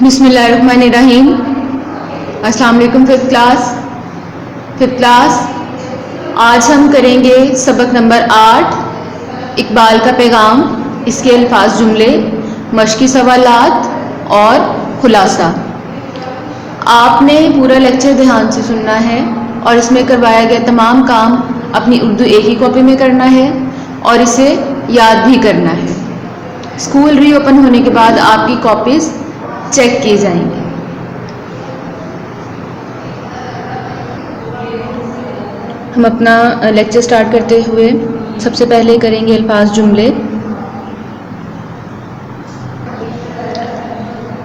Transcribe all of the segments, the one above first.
बिस्मिल्लाहिर्रहमानिर्रहीम। अस्सलाम वालेकुम फिफ्थ क्लास। आज हम करेंगे सबक नंबर 8 इकबाल का पैगाम, इसके अल्फाज, जुमले, मश्की सवालात और खुलासा। आपने पूरा लेक्चर ध्यान से सुनना है और इसमें करवाया गया तमाम काम अपनी उर्दू एक ही कॉपी में करना है और इसे याद भी करना है। स्कूल रीओपन होने के बाद आपकी कॉपीज़ चेक की जाएंगी। हम अपना लेक्चर स्टार्ट करते हुए सबसे पहले करेंगे अल्फाज जुमले।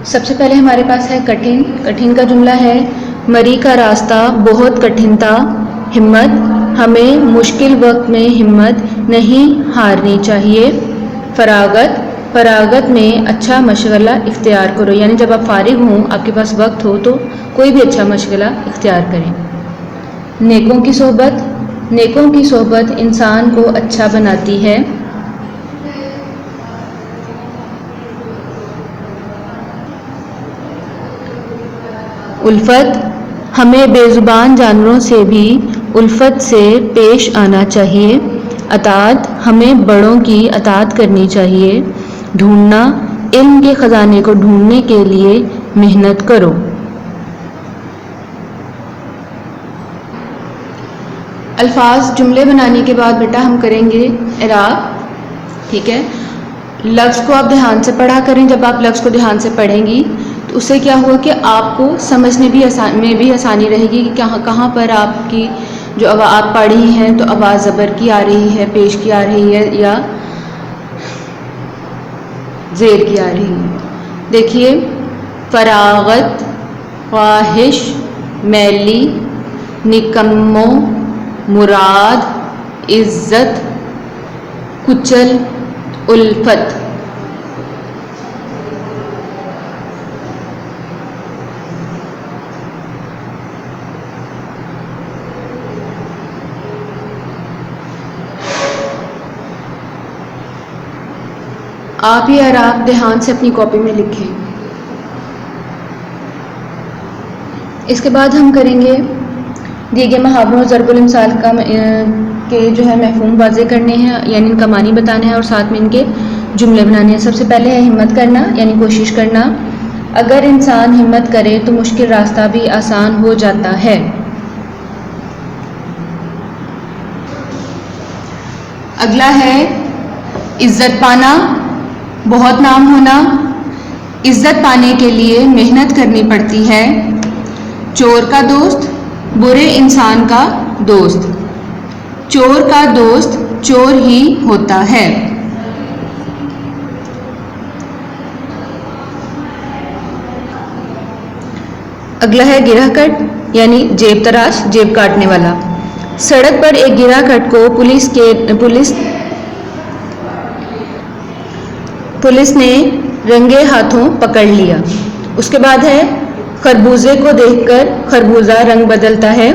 सबसे पहले हमारे पास है कठिन। कठिन का जुमला है, मरी का रास्ता बहुत कठिन था, हिम्मत, हमें मुश्किल वक्त में हिम्मत नहीं हारनी चाहिए। फरागत, फरागत में अच्छा मशगला इख्तियार करो, यानी जब आप फारिग हों, आपके पास वक्त हो तो कोई भी अच्छा मशगला इख्तियार करें। नेकों की सोहबत, नेकों की सोहबत इंसान को अच्छा बनाती है। उल्फत, हमें बेजुबान जानवरों से भी उल्फत से पेश आना चाहिए। अतात, हमें बड़ों की अतात करनी चाहिए। ढूंढना, इल्म के ख़जाने को ढूंढने के लिए मेहनत करो। अल्फाज जुमले बनाने के बाद बेटा हम करेंगे इराब, ठीक है। लफ्ज़ को आप ध्यान से पढ़ा करें। जब आप लफ्ज़ को ध्यान से पढ़ेंगी तो उससे क्या होगा कि आपको समझने में भी आसानी रहेगी कि कहाँ पर आपकी जो आप पढ़ी हैं तो आवाज़ ज़बर की आ रही है, पेश की आ रही है या ज़ेर की आ रही है। देखिए, फरागत, ख्वाहिश, मैली, निकम्मो, मुराद, इज़्ज़त, कुचल, उल्फत। आप ये इराब ध्यान से अपनी कॉपी में लिखें। इसके बाद हम करेंगे दिए गए मुहावरों ज़रबुल इम्साल का के जो है मफ़हूम वाज़े करने हैं, यानी इनका मानी बताना है और साथ में इनके जुमले बनाने हैं। सबसे पहले है हिम्मत करना, यानी कोशिश करना। अगर इंसान हिम्मत करे तो मुश्किल रास्ता भी आसान हो जाता है। अगला है इज़्ज़त पाना, बहुत नाम होना। इज़्ज़त पाने के लिए मेहनत करनी पड़ती है। चोर का दोस्त बुरे इंसान का दोस्त, चोर का दोस्त चोर ही होता है। अगला है गिरहकट, यानी जेब तराश, जेब काटने वाला। सड़क पर एक गिरहकट को पुलिस ने रंगे हाथों पकड़ लिया। उसके बाद है खरबूजे को देखकर खरबूजा रंग बदलता है,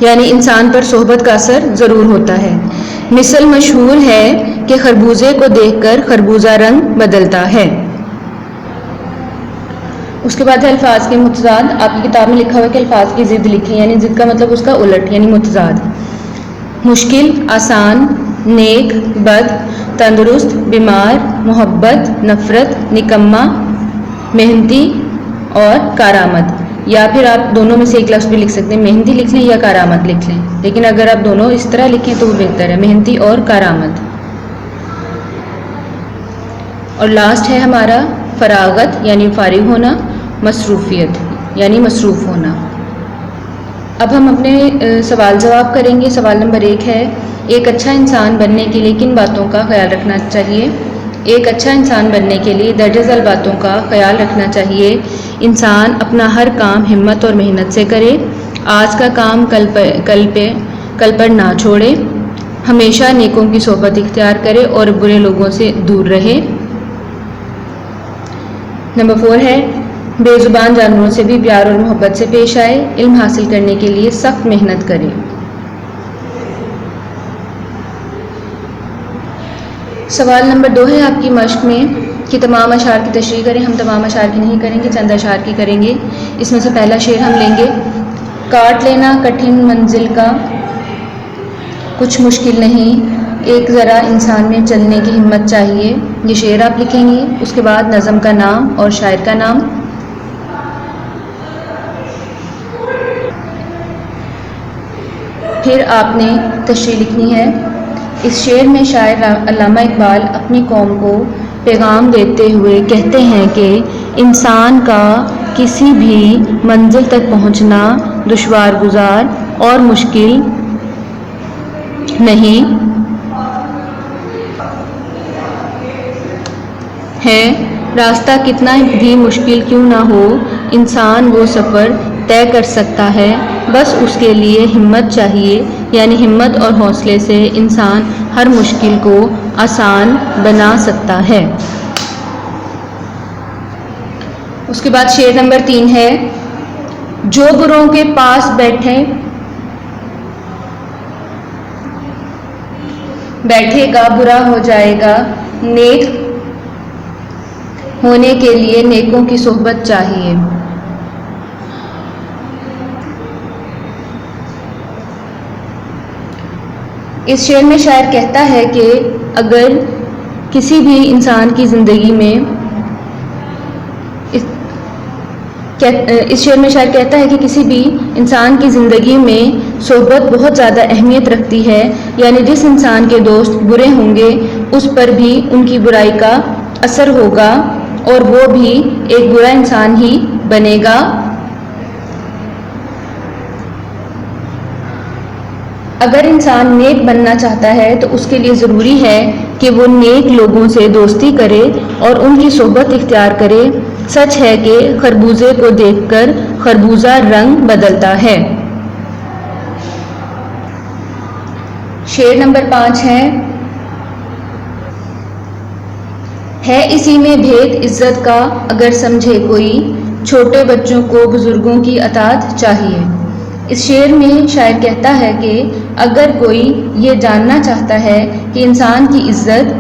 यानी इंसान पर सोहबत का असर ज़रूर होता है। मिसल मशहूर है कि खरबूजे को देखकर खरबूजा रंग बदलता है। उसके बाद है अल्फाज के मुतज़ाद। आपकी किताब में लिखा हुआ है कि अल्फाज की ज़िद लिखें, यानी ज़िद का मतलब उसका उलट, यानी मुतज़ाद। मुश्किल, आसान, नेक, बद, तंदुरुस्त, बीमार, मोहब्बत, नफ़रत, निकम्मा, मेहनती और कारामद। या फिर आप दोनों में से एक लफ्ज़ भी लिख सकते हैं, मेहनती लिख लें या कारामद लिख लें, लेकिन अगर आप दोनों इस तरह लिखें तो वो बेहतर है, मेहनती और कारामद। और लास्ट है हमारा फरागत, यानी फारिग होना, मसरूफियत, यानी मसरूफ़ होना। अब हम अपने सवाल जवाब करेंगे। सवाल नंबर 1 है, एक अच्छा इंसान बनने के लिए किन बातों का ख्याल रखना चाहिए? एक अच्छा इंसान बनने के लिए दर्जल बातों का ख्याल रखना चाहिए। इंसान अपना हर काम हिम्मत और मेहनत से करे। आज का काम कल पर ना छोड़े। हमेशा नेकों की सोहबत इख्तियार करे और बुरे लोगों से दूर रहे। नंबर 4 है, बेजुबान जानवरों से भी प्यार और मोहब्बत से पेश आए। इल्म हासिल करने के लिए सख्त मेहनत करें। सवाल नंबर 2 है आपकी मश्क में, कि तमाम अशार की तशरीह करें। हम तमाम अशार की नहीं करेंगे, चंद अशार की करेंगे। इसमें से पहला शेर हम लेंगे। काट लेना कठिन मंजिल का कुछ मुश्किल नहीं, एक ज़रा इंसान में चलने की हिम्मत चाहिए। ये शेर आप लिखेंगे। उसके बाद नज़म का नाम और शायर का नाम। फिर आपने तशरीह लिखनी है। इस शेर में शायर अल्लामा इकबाल अपनी कौम को पैगाम देते हुए कहते हैं कि इंसान का किसी भी मंजिल तक पहुंचना दुश्वार गुजार और मुश्किल नहीं है। रास्ता कितना भी मुश्किल क्यों ना हो, इंसान वो सफ़र तय कर सकता है, बस उसके लिए हिम्मत चाहिए। यानी हिम्मत और हौसले से इंसान हर मुश्किल को आसान बना सकता है। उसके बाद शेर नंबर 3 है। जो बुरों के पास बैठेगा बुरा हो जाएगा, नेक होने के लिए नेकों की सोहबत चाहिए। इस शेर में शायर कहता है कि अगर किसी भी इंसान की ज़िंदगी में इस शेर में शायर कहता है कि किसी भी इंसान की ज़िंदगी में सोहबत बहुत ज़्यादा अहमियत रखती है। यानी जिस इंसान के दोस्त बुरे होंगे उस पर भी उनकी बुराई का असर होगा और वो भी एक बुरा इंसान ही बनेगा। अगर इंसान नेक बनना चाहता है तो उसके लिए ज़रूरी है कि वो नेक लोगों से दोस्ती करे और उनकी सोहबत इख्तियार करे। सच है कि खरबूजे को देखकर खरबूजा रंग बदलता है। शेर नंबर 5 है इसी में भेद इज्जत का, अगर समझे कोई, छोटे बच्चों को बुजुर्गों की अतात चाहिए। इस शेर में शायर कहता है कि अगर कोई ये जानना चाहता है कि इंसान की इज्जत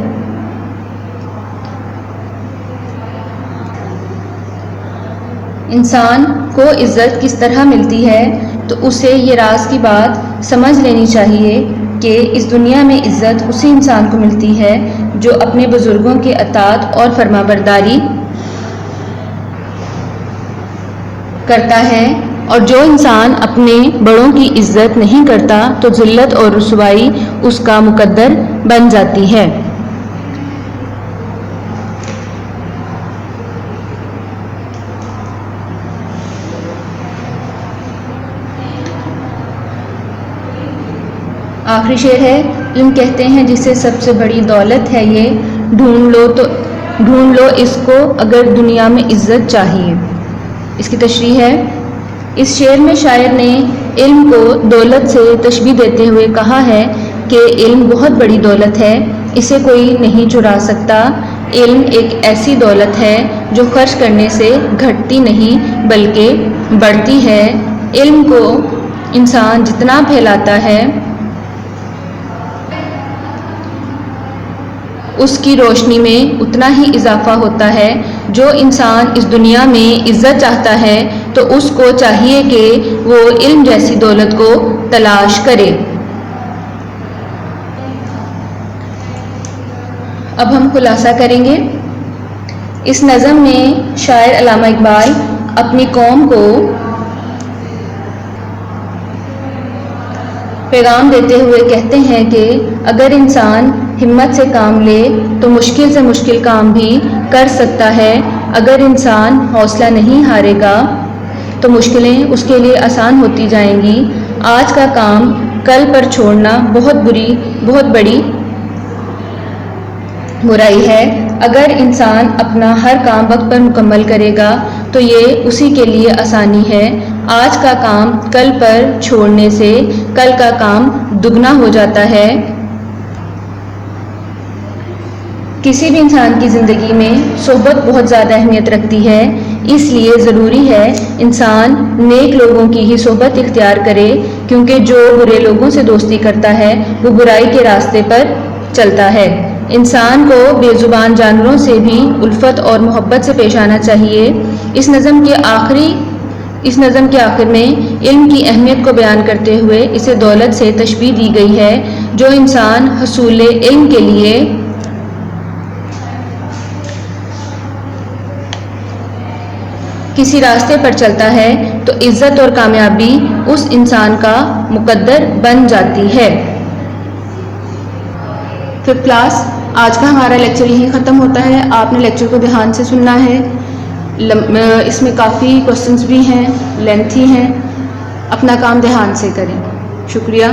इंसान को इज्जत किस तरह मिलती है तो उसे ये राज की बात समझ लेनी चाहिए कि इस दुनिया में इज्जत उसी इंसान को मिलती है जो अपने बुजुर्गों के अतात और फरमाबरदारी करता है, और जो इंसान अपने बड़ों की इज्जत नहीं करता तो जिल्लत और रुसवाई उसका मुकद्दर बन जाती है। आखिरी शेर है। इल्म कहते हैं जिसे सबसे बड़ी दौलत है ये, ढूंढ लो इसको अगर दुनिया में इज्जत चाहिए। इसकी तशरीह है। इस शेर में शायर ने इल्म को दौलत से तशबीह देते हुए कहा है कि इल्म बहुत बड़ी दौलत है, इसे कोई नहीं चुरा सकता। इल्म एक ऐसी दौलत है जो खर्च करने से घटती नहीं बल्कि बढ़ती है। इल्म को इंसान जितना फैलाता है उसकी रोशनी में उतना ही इजाफा होता है। जो इंसान इस दुनिया में इज्जत चाहता है तो उसको चाहिए कि वो इल्म जैसी दौलत को तलाश करे। अब हम खुलासा करेंगे। इस नज़म में शायर अल्लामा इकबाल अपनी कौम को पैगाम देते हुए कहते हैं कि अगर इंसान हिम्मत से काम ले तो मुश्किल से मुश्किल काम भी कर सकता है। अगर इंसान हौसला नहीं हारेगा तो मुश्किलें उसके लिए आसान होती जाएंगी। आज का काम कल पर छोड़ना बहुत बड़ी बुराई है। अगर इंसान अपना हर काम वक्त पर मुकम्मल करेगा तो ये उसी के लिए आसानी है। आज का काम कल पर छोड़ने से कल का काम दुगना हो जाता है। किसी भी इंसान की ज़िंदगी में सोहबत बहुत ज़्यादा अहमियत रखती है, इसलिए ज़रूरी है इंसान नेक लोगों की ही सोहबत इख्तियार करे, क्योंकि जो बुरे लोगों से दोस्ती करता है वो बुराई के रास्ते पर चलता है। इंसान को बेजुबान जानवरों से भी उल्फत और मोहब्बत से पेश आना चाहिए। इस नज़म के आखिर में इल्म की अहमियत को बयान करते हुए इसे दौलत से तशबीह दी गई है। जो इंसान हसूल इल्म के लिए किसी रास्ते पर चलता है तो इज्जत और कामयाबी उस इंसान का मुकद्दर बन जाती है। फिफ्थ क्लास, आज का हमारा लेक्चर यहीं ख़त्म होता है। आपने लेक्चर को ध्यान से सुनना है। इसमें काफ़ी क्वेश्चंस भी हैं, लेंथी हैं। अपना काम ध्यान से करें। शुक्रिया।